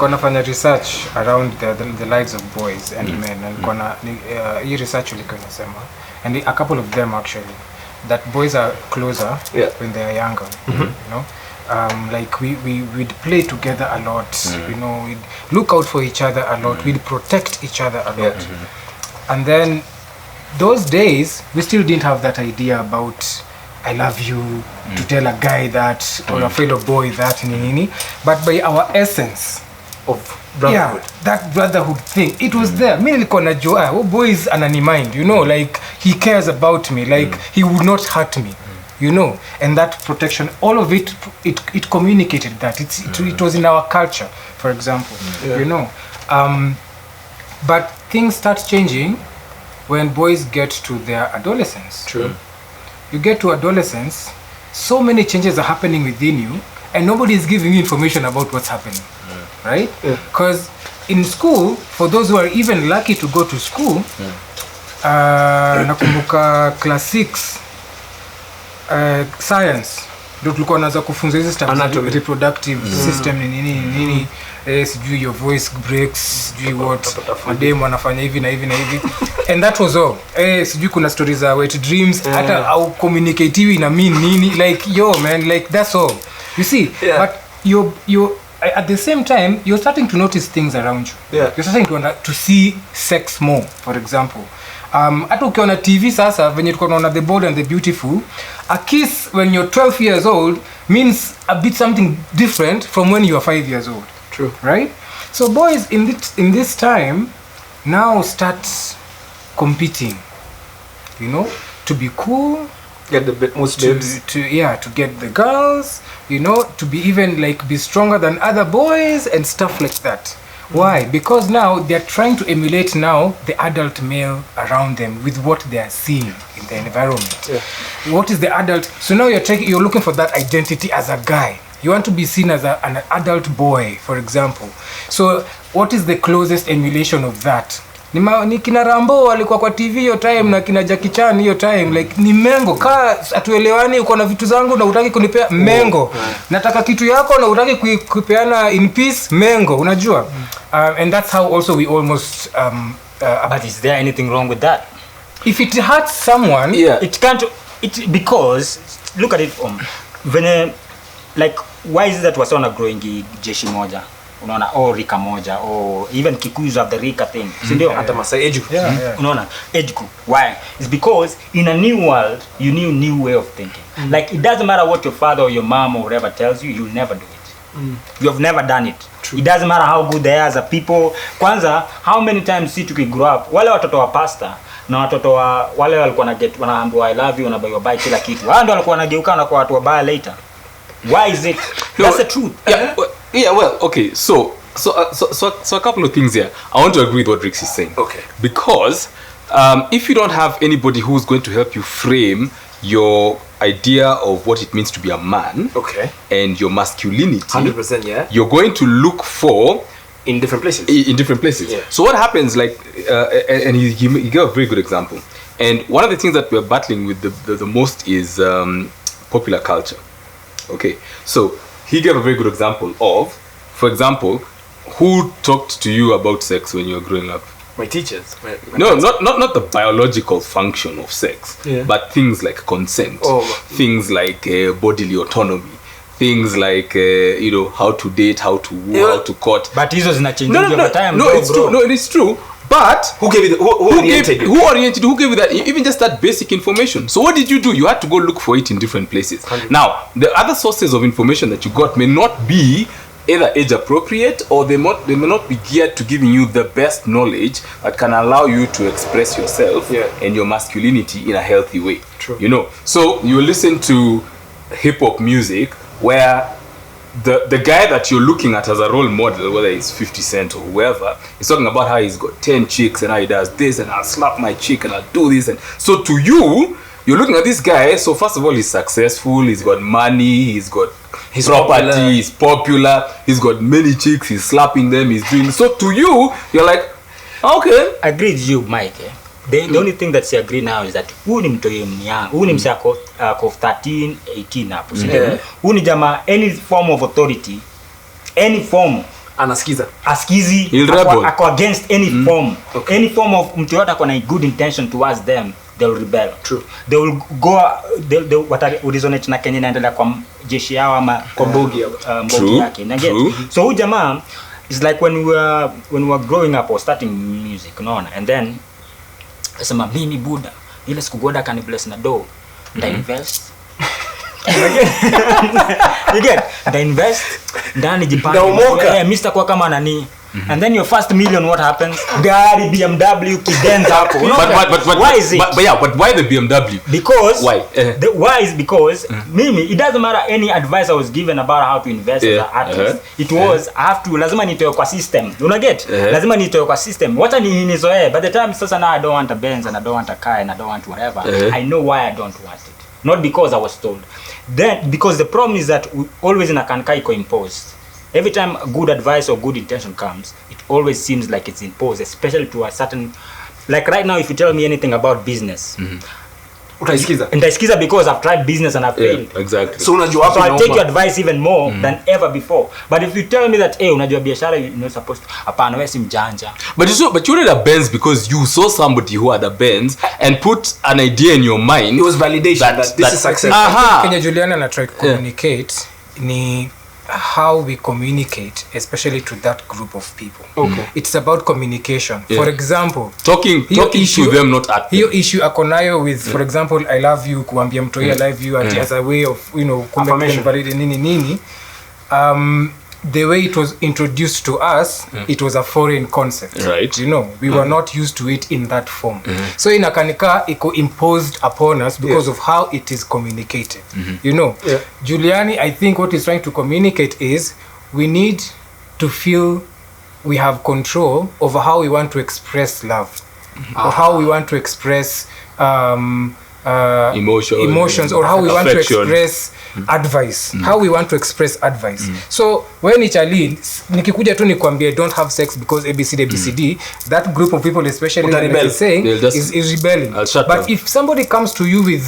nilikuwa nafanya research around the lives of boys and men, and nilikuwa hii research ilikuwa inasema, and a couple of them actually, that boys are closer when they are younger, you know. Like we'd play together a lot, you know, we'd look out for each other a lot, we'd protect each other a lot. And then those days we still didn't have that idea about I love you, to tell a guy that or a fellow boy that nini, but by our essence of brotherhood, that brotherhood thing, it was there. Mimi nilikuwa najua boys anani mind, you know, like he cares about me, like he would not hurt me, you know, and that protection, all of it communicated that it was in our culture, for example, you know. But things start changing when boys get to their adolescence. True. You get to adolescence, so many changes are happening within you, and nobody is giving you information about what's happening, right? Because in school, for those who are even lucky to go to school, nakumbuka class 6 science, ndio tulikuwa naanza kufunza hizo stuff, reproductive system nini, sijui your voice breaks, sijui what madem wanafanya hivi na hivi na hivi, and that was all. Sijui kuna stories za wet dreams, hata au communicative ina mean nini, like yo man, like that's all you see. But you at the same time you're starting to notice things around you. You're starting to see sex more, for example. Hata ukiona TV sasa venye tuko naona The Bold and the Beautiful, a kiss when you're 12 years old means a bit something different from when you are 5 years old. True. Right? So boys in this time now start competing, you know, to be cool, get the most babes, to get the girls, you know, to be even like be stronger than other boys and stuff like that. Why? Because now they're trying to emulate now the adult male around them with what they are seeing in the environment. What is the adult? So now you're looking for that identity as a guy. You want to be seen as an adult boy, for example. So what is the closest emulation of that? Ni kina Rambo walikuwa kwa TV hiyo time, na kina Jackie Chan hiyo time, like ni mengo. Atuelewani, uko na vitu zangu na utaki kunipea mengo. Nataka kitu yako na utaki kupeana in peace mengo, unajua? And that's how also we almost but is there anything wrong with that? If it hurts someone, it can't, because look at it when like why is it that wasona growing jeshi moja, unaona, or rika moja, or even Kikuyus have the rika thing, sindio? Hata Masai age group, unaona, age group. Why? It's because in a new world you need a new way of thinking. Like it doesn't matter what your father or your mom or whoever tells you, you'll never do it. You have never done it. True. It doesn't matter how good they are as a people. Kwanza, how many times see to grow up, wale watoto wa pastor na watoto wa wale walikuwa wanaambiwa I love you, wanabaywa bye kila kitu, hao ndio walikuwa wanageuka na kwa watu wabaya later. Why is it? That's the truth. Well, okay, so a couple of things here. I want to agree with what Rix is saying. Okay. Because if you don't have anybody who's going to help you frame your idea of what it means to be a man, and your masculinity, 100%, you're going to look for in different places. So what happens, like, and he gave a very good example. And one of the things that we're battling with the most is popular culture. Okay, so he gave a very good example of, for example, who talked to you about sex when you were growing up? My teachers. No, not the biological function of sex, but things like consent, things like bodily autonomy, things like you know, how to date, how to woo, how to court. But these are not changing over time. No, it's true. No, it is true. But who gave you who oriented you? Who oriented you? Who gave you that? Even just that basic information. So what did you do? You had to go look for it in different places. 100%. Now, the other sources of information that you got may not be either age appropriate, or they may not be geared to giving you the best knowledge that can allow you to express yourself and your masculinity in a healthy way. True. You know, so you listen to hip hop music where the guy that you're looking at as a role model, whether it's 50 Cent or whoever, is talking about how he's got 10 chicks and how he does this, and I'll slap my chick and I'll do this. And so to you, you're looking at this guy, so first of all, he's successful, he's got money, he's got his property, he's popular, he's got many chicks, he's slapping them, he's doing. So to you, you're like, okay. I agree with you, Mike. The only thing that's agree now is that huu ni mtoye mnyang, huu ni msako of 13, 18 hapo. Huu ni jamaa, any form of authority, any form Anasikiza. Askizi He'll rebel. ako against any form. Okay. Any form of mtu yote ako na good intention towards them, they'll rebel. True. They will go they resonate na Kenya inaendelea kwa jeshi yao ama kwa mbogi yake. So huyu jamaa is like when we were growing up or starting music, unaona, and then sema mimi buda ile siku goda can bless na do nda invest again nda invest ndani jipanga Mr. kwa kama nani. And then your first million, what happens? Gari BMW kidenza hapo. But why is it? But why the BMW? Because why? Why is because mimi, it doesn't matter any advice I was given about how to invest as an artist. It was I have to lazima nitoe kwa system. You get? Lazima nitoe kwa system. Wacha nizoee. By the time sasa now I don't want a Benz and I don't want a car and I don't want whatever. I know why I don't want it. Not because I was told. Then because the problem is that we always in a kankai imposed. Every time good advice or good intention comes, it always seems like it's imposed, especially to a certain, like right now, if you tell me anything about business, utaisikiza because I've tried business and I've failed. Exactly. So I'll take your advice even more than ever before. But if you tell me that, hey, unajua biashara, you're not supposed to, hapana wewe si mjanja. But you read a Benz because you saw somebody who had a Benz and put an idea in your mind. It was validation that this is success. Kenya Juliani na try to communicate ni how we communicate, especially to that group of people. Okay. It's about communication. For example, talking issue, to them, not at them. Hiyo issue akonayo with, for example, I love you, kuambia mtu I love you, as a way of, kumbe nini. The way it was introduced to us, it was a foreign concept. Right. We were not used to it in that form. So inakanika iko imposed upon us because of how it is communicated. Juliani, I think what he's trying to communicate is we need to feel we have control over how we want to express love, or how we want to express emotions, or how we want to express advice, how we want to express advice. So when Italy nikikuja tu nikwambie don't have sex because ABCD, that group of people, especially like saying, is rebelling. But if somebody comes to you with,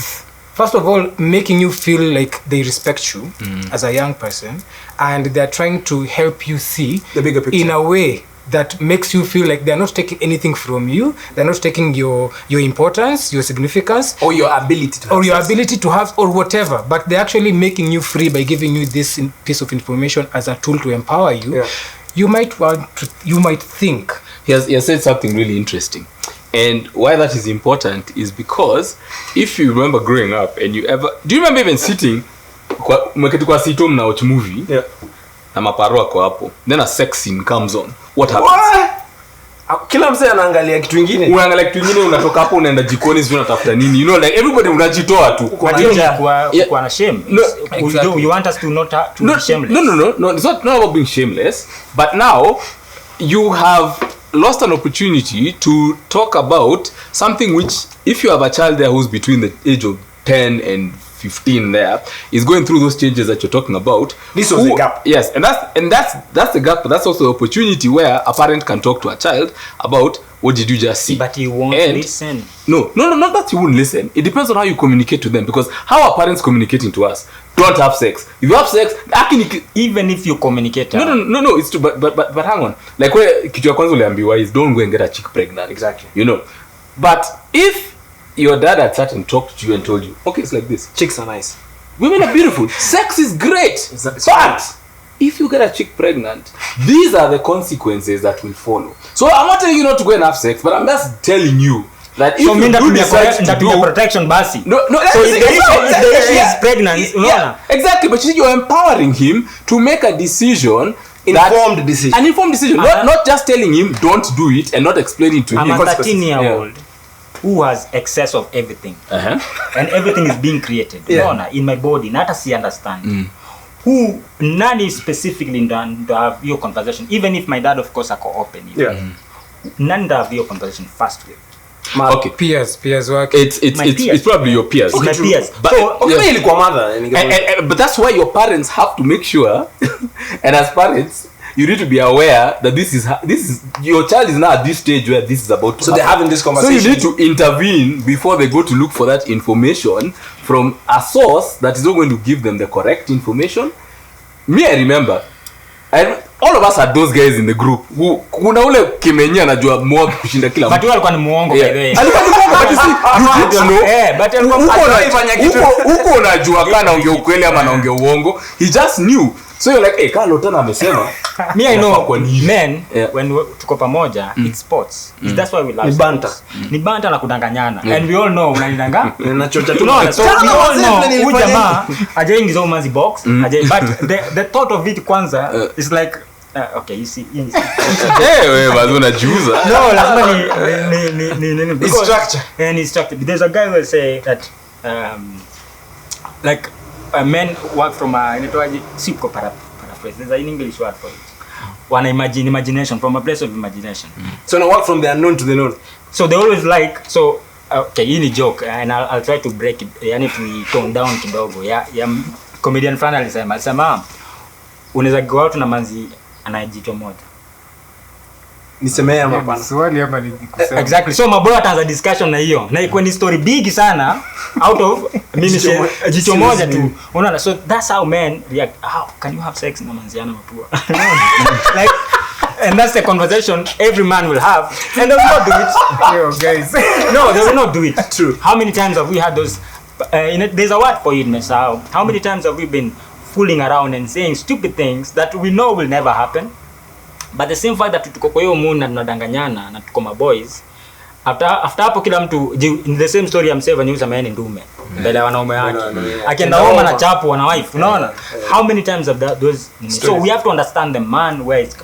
first of all, making you feel like they respect you as a young person, and they're trying to help you see the bigger picture in a way that makes you feel like they're not taking anything from you, they're not taking your importance, your significance, or your ability to have or whatever, but they're actually making you free by giving you this piece of information as a tool to empower you. You might think he has said something really interesting. And why that is important is because if you remember growing up and do you remember even sitting kwa sitom na watch movie na maparo wako hapo, then a sex scene comes on, what happens? Kila msee anaangalia kitu kingine, unatoka hapo unaenda jikoni sio unatafuta nini, like everybody unajitoa tu kwa na shame. You want us to not to be shameless? No, it's not about being shameless, but now you have lost an opportunity to talk about something which, if you have a child there who's between the age of 10 and 15 there, is going through those changes that you're talking about. This was the gap. Yes, and that's the gap, but that's also the opportunity where a parent can talk to a child about what did you just see. But he won't listen. No, not that he won't listen. It depends on how you communicate to them, because how are parents communicating to us? Don't have sex. If you have sex, even if you communicate. No, it's true, but hang on. Like where kitu ya kwanza uliambiwa is don't go and get a chick pregnant. Exactly. But if your dad had sat and talked to you and told you, okay, it's like this. Chicks are nice. Women are beautiful. Sex is great. But if you get a chick pregnant, these are the consequences that will follow. So I'm not telling you not to go and have sex, but I'm just telling you that if you do decide to do protection basi. No, so if the issue is pregnant, exactly. But you're empowering him to make a decision. An informed decision. Not just telling him don't do it and not explaining to him. I'm a 13-year-old who has excess of everything, and everything is being created in my body. Not as I understand. Who nani specifically ndo have your conversation, even if my dad of course ako open. Nani ndo have your conversation first with. Okay, peers work. It's probably your peers. Okay, my peers. But that's why your parents have to make sure, and as parents, you need to be aware that this is your child is now at this stage where this is about to so happen. they're having this conversation. So you need to intervene before they go to look for that information from a source that is not going to give them the correct information. Me, I remember, all of us are those guys in the group who kuna ule kimenye anajua more kushinda kila But alikuwa ni muongo by the way. Alikuwa ni muongo, but you see, you did know. But alikuwa Huko unajua kana ongea ukweli ama anaongea uongo. He just knew. So you're like, hey, Lotan amesema. Me I know men when tuko pamoja it's sports. That's why we love sports. Ni banta na kudanganyana. And we all know unanidanga. Nachocha tu. So we all know huyu jamaa hajaingiza umanzi box. But the thought of it kwanza is like okay, you see. Wewe bado unajuza. No, lazima ni structure. And it's structure. There's a guy who will say that like men work from inatoaje siko paraphrase. There's an English word for it. One imagination, from a place of imagination. So now work from the unknown to the known. So they always like, so okay, hii ni joke and I'll try to break it, yani to tone down kidogo. Ya comedian fan alisema unaweza go out na manzi anajicho moja. Nisemea ama hapana? Swali hapa ni kusema. Exactly. So maboya ataanza discussion na hiyo. Na iko ni story big sana out of mimi jicho moja tu. Unaona, so that's how men react. How can you have sex na manziana mapua? Like, and that's the conversation every man will have, and they will not do it. Yo guys. No, they will not do it. True. How many times have we had those there's a word for it, Mesa. How many times have we been fooling around and saying stupid things that we know will never happen? But the same fact that tuko kwa hiyo moon na tunadanganyana na tuko maboys, after hapo kila mtu in the same story amseva nyuza maana ndume mbele ya wanaume wake akienda homa na chapu wana wife, unaona. How many times have that those so we have to understand the man where it's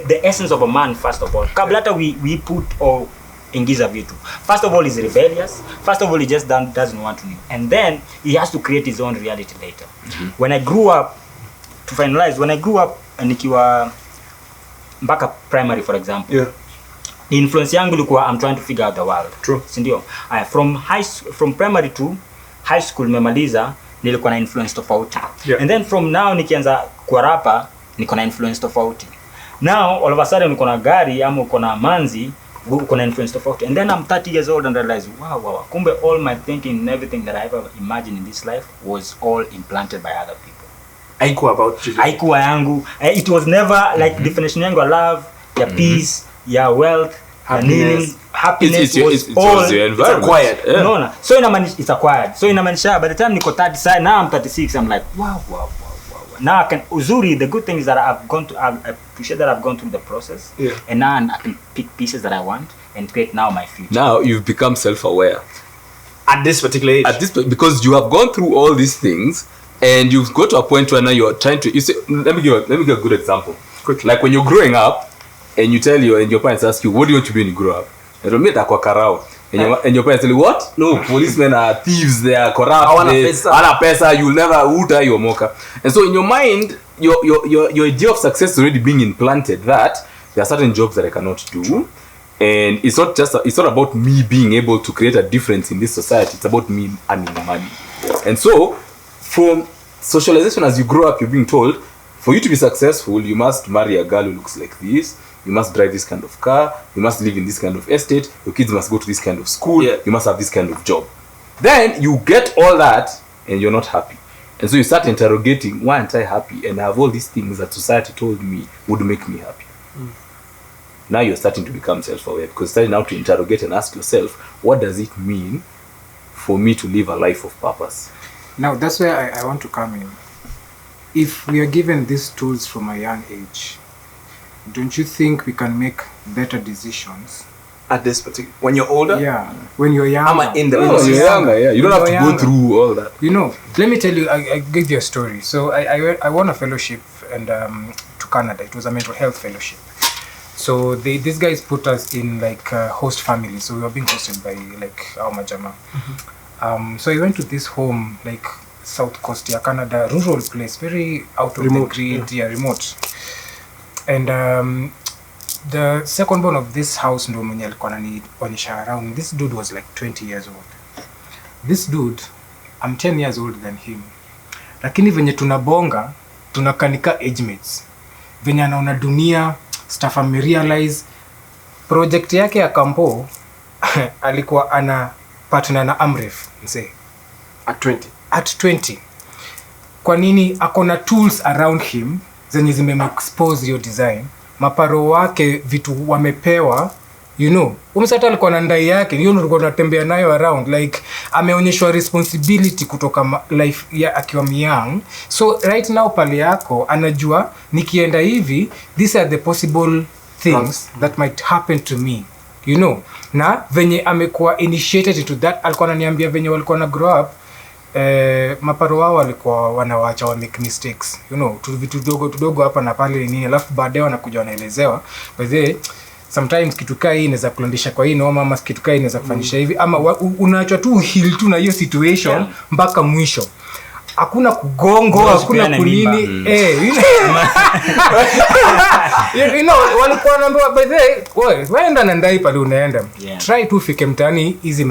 the essence of a man first of all. Kabla hata we put or ingiza vitu. First of all, he's rebellious. First of all, he just doesn't want to know. And then he has to create his own reality later. When I grew up, to finalize, when I grew up nikiwa mpaka primary for example, the influence yangu ilikuwa I'm trying to figure out the world. True. Sindio? From primary to high school memaliza nilikuwa na influence tofauti. And then from now nikianza kwa rapa niko na influence tofauti. Now all of a sudden niko na gari ama uko na manzi uko na influence tofauti. And then I'm 30 years old and realize wow, kumbe all my thinking and everything that I ever imagined in this life was all implanted by other people. Haikuwa about you. Haikuwa yangu. It was never like definition yangu ya love, ya peace, ya wealth, happiness was all acquired. No. So it's acquired. So inamaanisha by the time niko 30 now I'm 36, I'm like wow. Now I can the good thing is that I appreciate that I've gone through the process. And now I can pick pieces that I want and create now my future. Now you've become self-aware. At this particular age. Because you have gone through all these things and you've got to a point where now you're trying to let me give a good example. Quickly. Like when you're growing up and you tell and your parents ask you, what do you want to be when you grow up? And your parents tell you, what? No, policemen are thieves, they are corrupt, ana pesa, you'll never uta your mocha. And so in your mind, your idea of success is already being implanted that there are certain jobs that I cannot do. And it's not about me being able to create a difference in this society, it's about me earning money. And so from socialization, as you grow up, you're being told, for you to be successful, you must marry a girl who looks like this, you must drive this kind of car, you must live in this kind of estate, your kids must go to this kind of school, you must have this kind of job. Then you get all that and you're not happy. And so you start interrogating, why aren't I happy? And I have all these things that society told me would make me happy. Now you're starting to become self-aware because you're starting now to interrogate and ask yourself, what does it mean for me to live a life of purpose? Now that's where I want to come in. If we are given these tools from a young age, don't you think we can make better decisions? At this particular, when you're older? Yeah, when you're younger. I'm in the when you're younger, yeah. You don't have to go through all that. You know, let me tell you, I give you a story. So I won a fellowship and to Canada. It was a mental health fellowship. So these guys put us in like host families. So we were being hosted by like our majama. So I went to this home, like South Coast, Canada, rural place, very out of remote, the grid, remote. And the second born of this house, ndo mwenye alikuwa ananionyesha around. This dude was like 20 years old. This dude, I'm 10 years older than him. Lakini venye tunabonga, tunakanika age mates. Venye anaona dunia, stuff amerealize. Project yake ya kampo, alikuwa ana partner na Amref, mse. At 20. At 20. Kwa nini akona tools around him zenye zimemexpose hiyo design, maparo wake vitu wamepewa, you know, umsata alikuwa na ndai yake, hiyo ndio tunatembea nayo around, like ameonyeshwa responsibility kutoka life ya akiwa young. So right now pale yako anajua nikienda hivi, these are the possible things that might happen to me, you know. Na venye amekuwa initiated into that, alikuwa ananiambia venye walikuwa na grow up, maparo wao walikuwa wanawaacha wa make mistakes, you know, vitu dogo hapa na pale nini, alafu baadaye wanakuja wanaelezewa by sometimes kitu kaa hii inaweza kulondisha kwa hii noma, ama kitu kaa hii inaweza kufanyisha hivi, ama unaachwa tu heal tu na hiyo situation mpaka mwisho. Hakuna kugongo, hakuna kunini. You know, walikuwa wanaambiwa by the way, waenda na ndai pale unaenda. Try to fike mtani hizi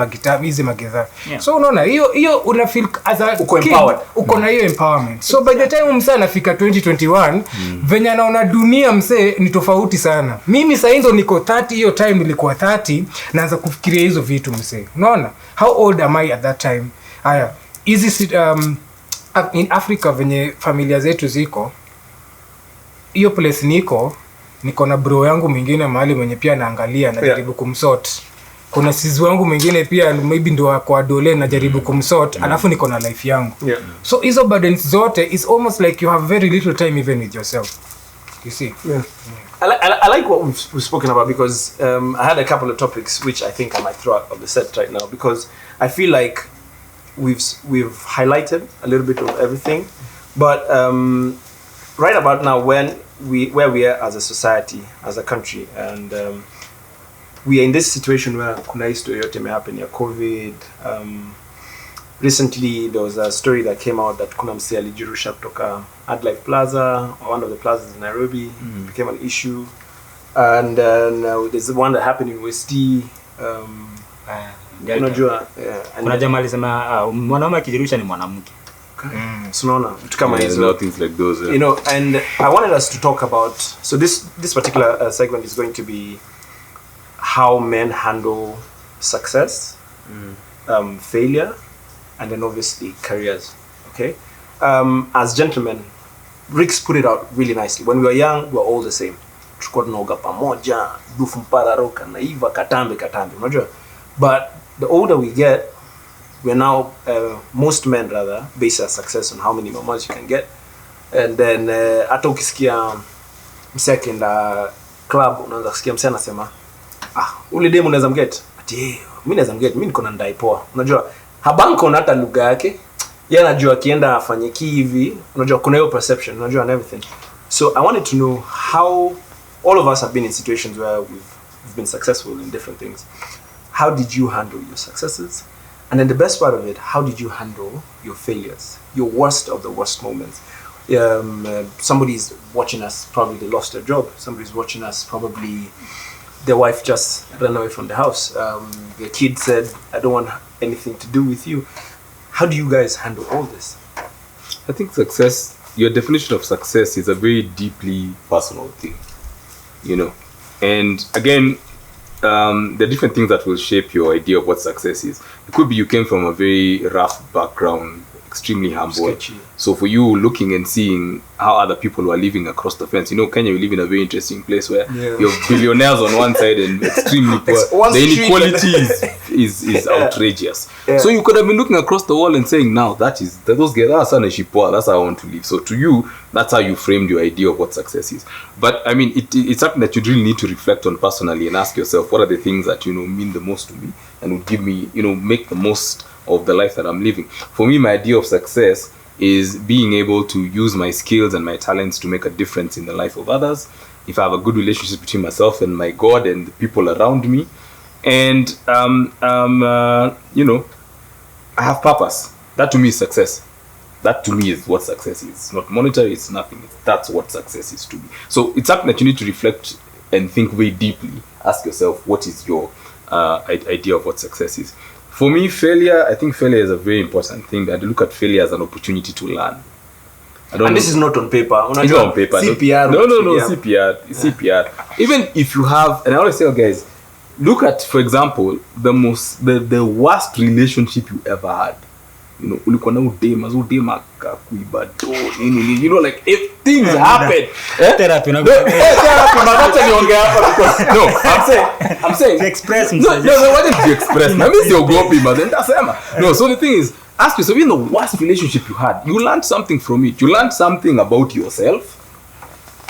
mageza. So unaona hiyo una feel as a uko empowered. Uko na hiyo empowerment. So by the time msee anafika 2021, venye anaona dunia msee ni tofauti sana. Mimi sasa ndo niko 30, hiyo time nilikuwa 30, naanza kufikiria hizo vitu msee. Unaona? How old am I at that time? Haya, hizi in Africa venye familia zetu ziko, hiyo place niko na bro yangu mwingine mahali mwenye pia naangalia na jaribu kumsort. Kuna sizi wangu mwingine pia maybe ndo kwa dole na jaribu kumsort, alafu niko na life yangu. So hizo burdens zote is almost like you have very little time even with yourself. You see? I like what we've spoken about, because I had a couple of topics which I think I might throw out of the set right now, because I feel like we've highlighted a little bit of everything, but right about now, where we are as a society, as a country, and we are in this situation where kuna history yote happen ya COVID. Recently there was a story that came out that kuna msee alijirusha kutoka Adlife Plaza, one of the plazas in Nairobi, became an issue, and there's one that happened in Westi. Unajua kuna jamaa alisema mwanaume akijirusha ni mwanamke. Unaona vitu kama hizo, things like those, you know. And I wanted us to talk about, so this particular segment is going to be how men handle success, failure, and then obviously careers. Okay, as gentlemen, Rix put it out really nicely. When we were young, we were all the same. Tulikuwa tunaoga pamoja, dufu mpararoka na iva katambe, unajua. But the older we get, we're now, most men rather, base their success on how many mamas you can get. And then, hata ukisikia mseke in the club, unaanza kusikia msee anasema, ule demu unaweza mget. Ati, mimi naweza mget, mimi niko na ndai poa. Unajua, habanko na hata lugha yake. Yeye anajua akienda afanye hivi, unajua kuna hiyo perception, unajua, and everything. So I wanted to know how all of us have been in situations where we've been successful in different things. How did you handle your successes? And then the best part of it, how did you handle your failures? Your worst of the worst moments. Somebody's watching us, probably they lost their job. Somebody's watching us, probably their wife just ran away from the house. Their kid said, I don't want anything to do with you. How do you guys handle all this? I think success, your definition of success is a very deeply personal thing, you know. And again, there are different things that will shape your idea of what success is. It could be you came from a very rough background, extremely humble. Sketchy. So for you, looking and seeing how other people were living across the fence, you know, Kenya, we live in a very interesting place where you have billionaires on one side and extremely poor. The inequality is outrageous. Yeah. So you could have been looking across the wall and saying, now those guys, that's how I want to live. So to you, that's how you framed your idea of what success is. But I mean, it's something that you really need to reflect on personally and ask yourself, what are the things that, you know, mean the most to me and would give me, you know, make the most of the life that I'm living. For me, my idea of success is being able to use my skills and my talents to make a difference in the life of others. If I have a good relationship between myself and my God and the people around me, and you know, I have purpose. That to me is success. That to me is what success is. It's not monetary, it's nothing. That's what success is to me. So it's something that you need to reflect and think very deeply. Ask yourself, what is your idea of what success is? For me, I think failure is a very important thing. I look at failure as an opportunity to learn. This is not on paper. It's not on paper. CPR. No, CPR. CPR. Even if you have, and I always tell guys, look at, for example, the worst relationship you ever had. you know, ulikuwa na udema akakuiba nini, you know, like if things happen, therapy na therapy magata niongea hapa because no, I'm saying to express no, what did you express? Na mimi siogopi but then tasema. No, so the thing is, ask yourself, in the worst relationship you had, you learned something from it. You learned something about yourself.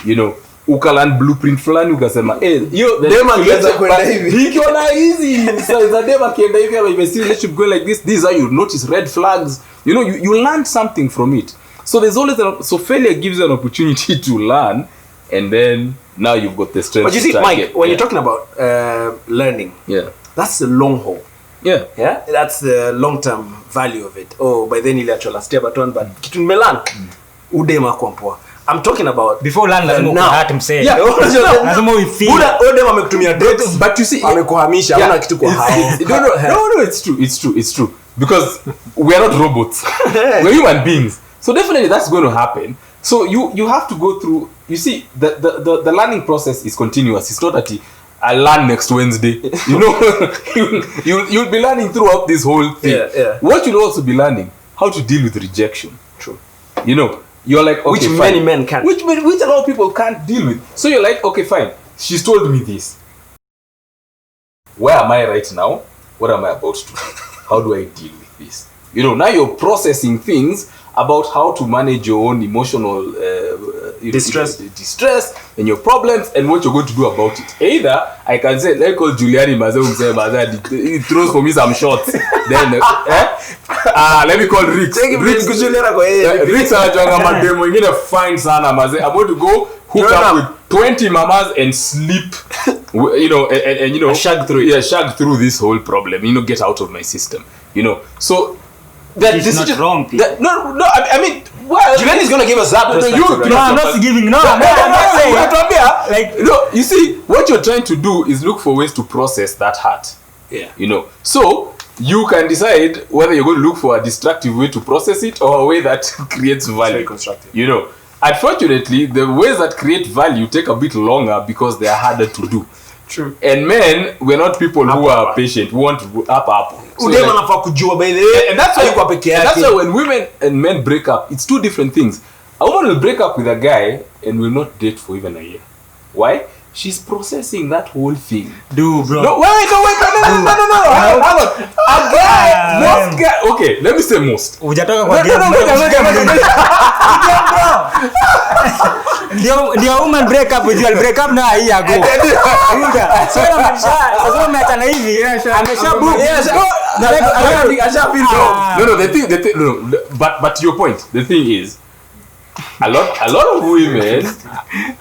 You know, ukalan blueprint fulani ukasema hiyo dem angeweza kwenda hivi nikiona hizi za dem akienda hivi ama if relationship going like this, these are you notice red flags, you know, you learned something from it. So there's always so failure gives you an opportunity to learn, and then now you've got the strength. But you see, Mike, when you're talking about learning, that's the long haul. Yeah, that's the long term value of it. Oh, by then iliacho last year baton, but kitu nimelan udema kwa mpoa. I'm talking about before land lazima ukahati msee. Lazima uifeel. Udema amekutumia drugs, but you see amekuhamisha hauna kitu kwa hao. No, it's true because we are not robots. We're human beings. So definitely that's going to happen. So you have to go through, you see, the learning process is continuous. It's not that I learn next Wednesday. You know, you'll be learning throughout this whole thing. Yeah. What you'll also be learning, how to deal with rejection. True. You know, you're like, okay, which fine. Many men can't. Which a lot of people can't deal with. So you're like, okay, fine. She's told me this. Where am I right now? What am I about to do? How do I deal with this? You know, now you're processing things about how to manage your own emotional distress and your problems and what you're going to do about it. Either I can say, let's call Juliani he throws for me some shots. Then let me call Rix. Rix anachanga mademo ingine fine sana maze. I'm going to go hook up with 20 mamas and sleep, you know, and you know, shag through this whole problem. You know, get out of my system. You know, so. That's not wrong. No. I mean, well, Juliani is gonna give us that. I'm not giving. No, I'm not saying. Like, no, you see, what you're trying to do is look for ways to process that hurt. Yeah. You know, so you can decide whether you're going to look for a destructive way to process it or a way that creates value. Very constructive. You know, unfortunately, the ways that create value take a bit longer because they are harder to do. True. And men, we're not people who are patient. We want to up. So udema anafaa kujua by the way, and that's why when women and men break up, it's two different things. A woman will break up with a guy and will not date for even a year. Why? She's processing that whole thing. Dude, bro. No, wait, no. Hang on. A guy, most guy. Okay, let me say most. Hujatoka kwa game. Ndio woman break up with you, break up na hii ago. So sasa umeachana hivi, ameshabu. No, the thing, no. But your point, the thing is, a lot of women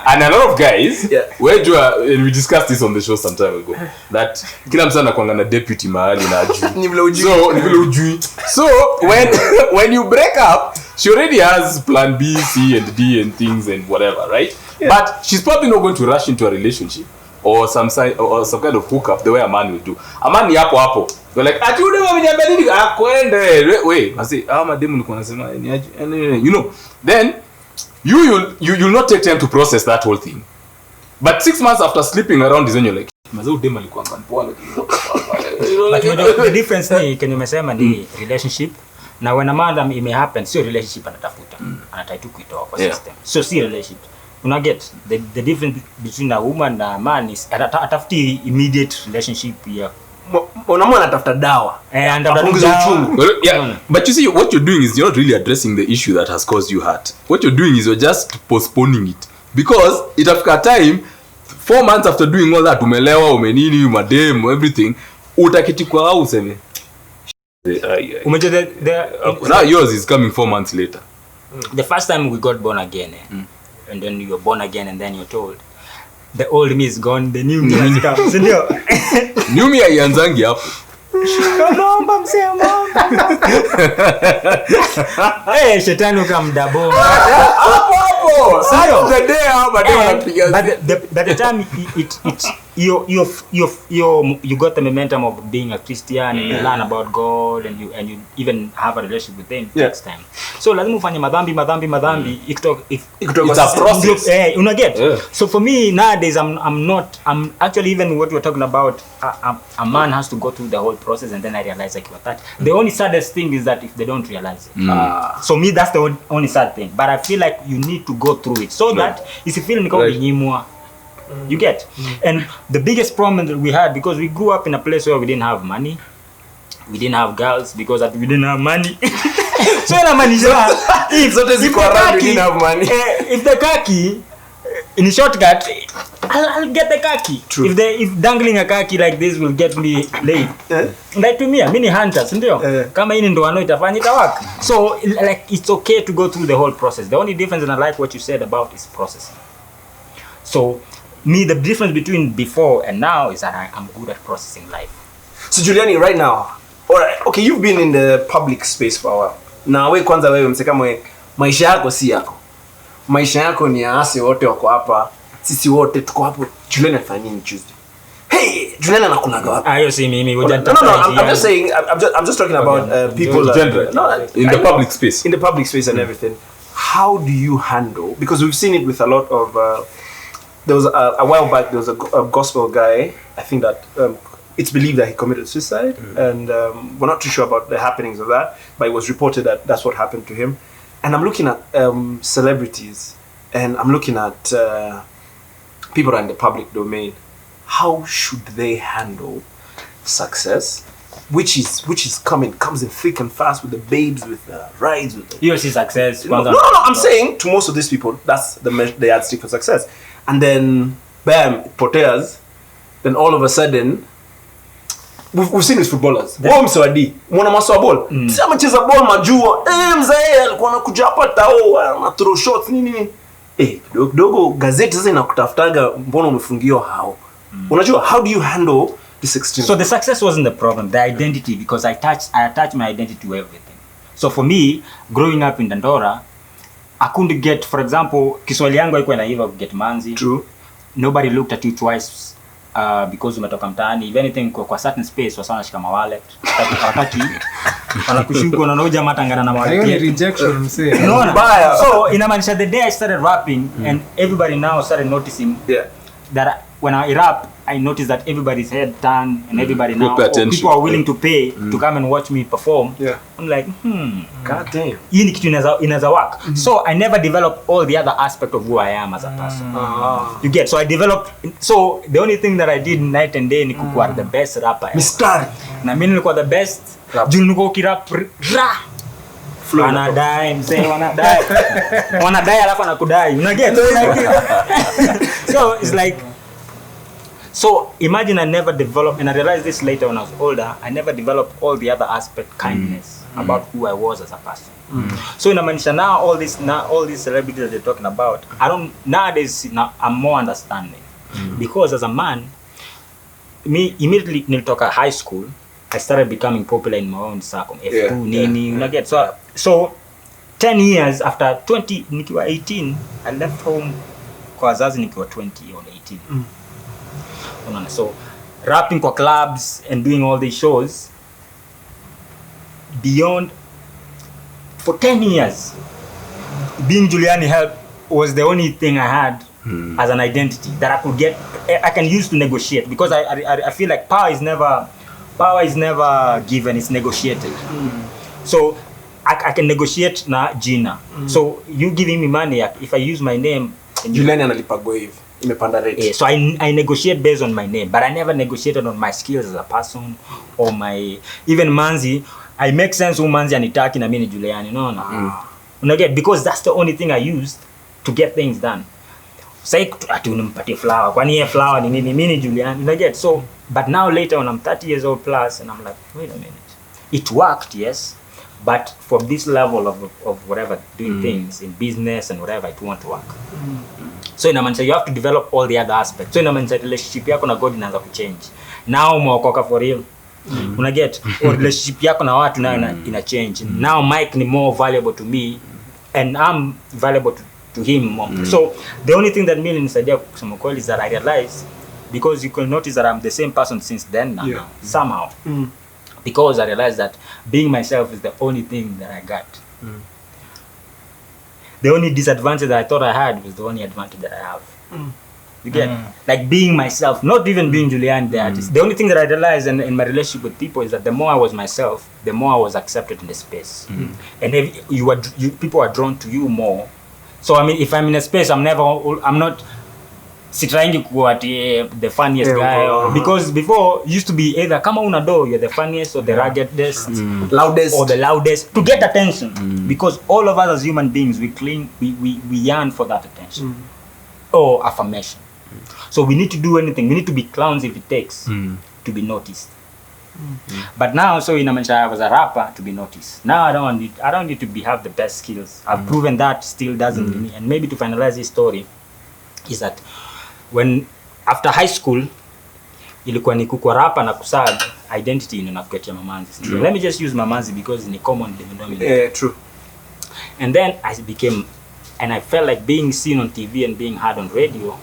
and a lot of guys, and we discussed this on the show some time ago, that kila msana kwanga na deputy mahali na ajui. So when you break up, she already has plan B, C and D and things and whatever, right? Yeah. But she's probably not going to rush into a relationship or some kind of hookup the way a man will do. A man ni hapo. You're like, atude wamenyambia nini? Kwende. Wait. I say, mademu nilikuwa nasema you know. Then you'll not take time to process that whole thing. But 6 months after sleeping around is when you're like, mazao dem alikuwa kanpoa. The difference ni kenye umesema ni relationship. Na when a man it may happen, sio relationship anatafuta. Anataka tu kuitoa kwa system. So si relationship. Una get the difference between a woman and a man is atafuti immediate relationship ya unamwona anatafuta dawa. Anapunguza uchungu. Yeah. But you see, what you're doing is you're not really addressing the issue that has caused you hurt. What you're doing is you're just postponing it. Because it after time, 4 months after doing all that, umelewa, umenini, madem, everything, utakiti kwa au useme. Now yours is coming 4 months later. The first time we got born again, and then you're born again, and then you're told, the old me is gone, the new me has come. New me haianzangi hapo. Naomba msema. Shetani ukamdabo. Hapo. Sio the day hapa ndio anapiga. But the time you got the momentum of being a Christian and you learn about God and you even have a relationship with him next time. So lazima ufanye madhambi It's a process. So for me nowadays I'm actually, even what we're talking about, a man has to go through the whole process and then I realize like that. The only saddest thing is that if they don't realize it. So me that's the only sad thing. But I feel like you need to go through it so that if you feel like you get. And the biggest problem that we had, because we grew up in a place where we didn't have money, we didn't have girls because we didn't have money. So if the khaki in a shortcut, I'll get the khaki. True. If dangling a khaki like this will get me laid, like to me, a mini hunters, kama hii ndo ano itafanya itawaka. So like it's okay to go through the whole process. The only difference, and I like what you said about, is processing. So the difference between before and now is that I'm good at processing life. So Juliani, right now, alright, okay, you've been in the public space for a while. Na kwanza wewe msekama maisha yako si yako. Maisha yako ni yaasi wote wako hapa. Sisi wote tuko hapo. Juliani anafanya nini Tuesday? Hey, Juliani anakulaga wapi? Ayo si mimi. No, I'm just saying, I'm just talking about people in the public space. In the public space and everything. How do you handle, because we've seen it with a lot of there was a while back, there was a gospel guy, I think that it's believed that he committed suicide, and we're not too sure about the happenings of that, but it was reported that that's what happened to him. And I'm looking at celebrities, and I'm looking at people that are in the public domain. How should they handle success, which is comes in thick and fast with the babes, with the rides, with the... You see success. No, I'm saying to most of these people, that's the yardstick for success. And then, bam, it poteas. Then all of a sudden, we've seen with footballers. Wao msawadi, mwana maswa ball. Si amecheza ball majua. Mzae alikuwa anakuja hapa tao, ana throw shots nini. Dogo gazeti sasa inakutafutaga mbona umefungiwa hao. Unajua, how do you handle this extreme? So the success wasn't the problem, the identity, because I attach my identity to everything. So for me, growing up in Dandora, I couldn't get, for example, Kiswahili yangu haikuwa inaiva get manzi. True. Nobody looked at you twice because umetoka mtaani. If anything, kwa certain space wasana shika wallet. Wakati wanakushuka unaoja matangana na wallet. Hiyo ni rejection msee. So inamaanisha the day I started rapping and everybody now started noticing that when I rap, I noticed that everybody's head turned and everybody now, people are willing to pay to come and watch me perform. I'm like, God damn. Hii ni kitu inaweza work. So I never developed all the other aspect of who I am as a person. You get? So I developed, so the only thing that I did night and day ni kukuwa the best rapper ever. Mistari. Na mimi nilikuwa the best. Juu nilikuwa ukirap ra. Wanadai msee, wanadai alafu anakudai. Una get? So it's like, so imagine I never developed, and I realized this later when I was older, I never developed all the other aspect, kindness, about who I was as a person. So in Amanisha now, all these celebrities that they're talking about, nowadays I'm more understanding. Because as a man, me immediately nilitoka high school, I started becoming popular in my own circle. F2, Nini, you get. So 10 years after 18, I left home kwa wazazi nikiwa 20 or 18. So rapping for clubs and doing all these shows beyond for 10 years, being Juliani was the only thing I had as an identity that I can use to negotiate, because I feel like power is never given, it's negotiated. So I can negotiate na Gina. So you giving me money, if I use my name, Juliani analipa wave. So I negotiate based on my name, but I never negotiated on my skills as a person or my even Manzi. I make sense who Manzi anitaki na mimi Juliani. No. Because that's the only thing I used to get things done. Say ati unimpatie flower. Kwani ye flower ni nini? Mimi Juliani. So but now later when I'm 30 years old plus and I'm like, wait a minute. It worked, yes. But for this level of whatever, doing things in business and whatever, it won't work. So inamaanisha you have to develop all the other aspects. So inamaanisha relationship yako na God inaanza kuchange. Now umeokoka for real. Unaget? Or relationship yako na watu nayo ina change. Now Mike ni more valuable to me and I'm valuable to him more. So the only thing that mimi nisaidia kusema kweli is that I realized because you can notice that I'm the same person since then now, somehow. Because I realized that being myself is the only thing that I got. The only disadvantage that I thought I had was the only advantage that I have. You get? Like being myself, not even being Juliani the artist. The only thing that I realized in my relationship with people is that the more I was myself, the more I was accepted in the space. And if people are drawn to you more. So I mean, if I'm in a space, I'm not trying to go at the funniest guy, because before used to be either come on door, you're the funniest or the ruggedest, loudest or the loudest to get attention. Because all of us as human beings, we yearn for that attention or affirmation. So we need to do anything. We need to be clowns if it takes to be noticed. But now, so in America, I was a rapper to be noticed. Now I don't need to have the best skills. I've proven that still doesn't mean. And maybe to finalize this story is that when after high school, ilikuwa ni kukua rapper na kusag identity na kuketia mamanzi. Let me just use mamanzi because it's a common denominator. Yeah, true. And then I felt like being seen on TV and being heard on radio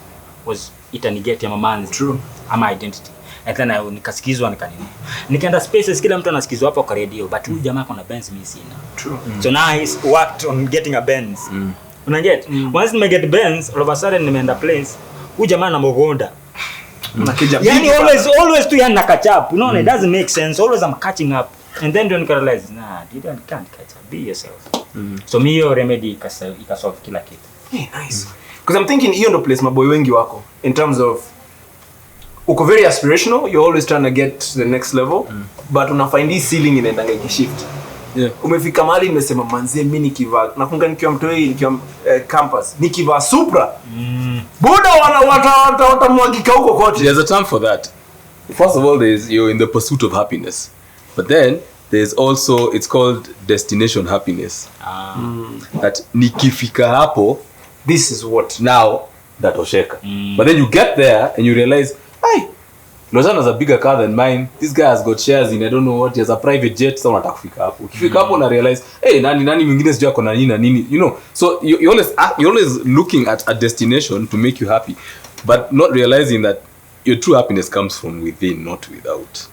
was itanigetia mamanzi. True. Ama identity. And then nikasikizwa nikaenda spaces kila mtu anasikizwa hapo kwa radio, but huyu jamaa kuna Benz mimi sina. True. So now he's worked on getting a Benz. Unaget? Once I get Benz, all of a sudden nimeenda place, huyu jamaa anamogonda. Yani always tu yana catch up. You know, it doesn't make sense. Always I'm catching up. And then don't realize, you can't catch up. Be yourself. So me your remedy ikasolve kila kitu. Yeah, nice. Because I'm thinking hiyo ndo place maboy wengi wako in terms of uko very aspirational, you're always trying to get to the next level, but unafind hii ceiling inaendanga ikishift. Umefika mahali nimesema manzie mimi nikivaa nakumbuka nikiwa mtoi nikiwa campus nikivaa Supra. Buda watamwagika huko kote. There's a term for that. First of all, you're in the pursuit of happiness. But then there's also, it's called destination happiness. That nikifika hapo, this is what now datosheka. But then you get there and you realize, hey, Lotan has a bigger car than mine. This guy has got shares in I don't know what. He has a private jet. So unataka kufika hapo. Ukifika hapo na realize, hey, nani mwingine sijui ako na nini. You know, so you're always looking at a destination to make you happy, but not realizing that your true happiness comes from within, not without.